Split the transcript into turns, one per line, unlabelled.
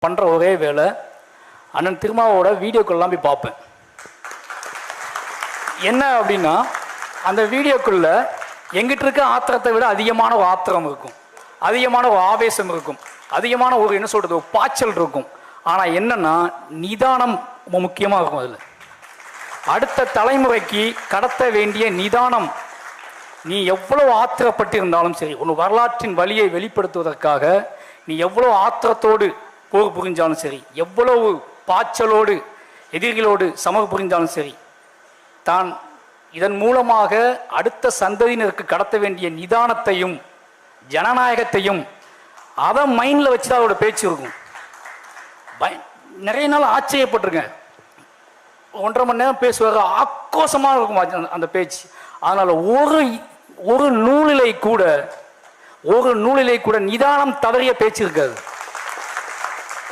பண்ணுற ஒரே வேலை அண்ணன் திருமாவோட வீடியோக்கள்லாம் போய் பார்ப்பேன். என்ன அப்படின்னா, அந்த வீடியோக்குள்ள எங்கிட்ட இருக்க ஆத்திரத்தை விட அதிகமான ஒரு ஆத்திரம் இருக்கும், அதிகமான ஒரு ஆவேசம் இருக்கும், அதிகமான ஒரு என்ன சொல்கிறது ஒரு பாய்ச்சல் இருக்கும். ஆனால் என்னன்னா நிதானம் ரொம்ப முக்கியமாக இருக்கும். அதில் அடுத்த தலைமுறைக்கு கடத்த வேண்டிய நிதானம். நீ எவ்வளவு ஆத்திரப்பட்டிருந்தாலும் சரி, உன் வரலாற்றின் வழியை வெளிப்படுத்துவதற்காக நீ எவ்வளவு ஆத்திரத்தோடு போர் புரிஞ்சாலும் சரி, எவ்வளவு பாய்ச்சலோடு எதிரிகளோடு சமர் புரிஞ்சாலும் சரி, தான் இதன் மூலமாக அடுத்த சந்ததியினருக்கு கடத்த வேண்டிய நிதானத்தையும் ஜனநாயகத்தையும் அதை மைண்டில் வச்சு தான் அவரோட பேச்சு இருக்கும். நிறைய நாள் ஆச்சரியப்பட்டிருக்கேன். 1.5 மணி நேரம் பேசுவார், ஆக்ரோஷமாக இருக்கும் அந்த பேச்சு. அதனால் ஒரு நூலிலை கூட நிதானம் தவறிய பேச்சு இருக்காது.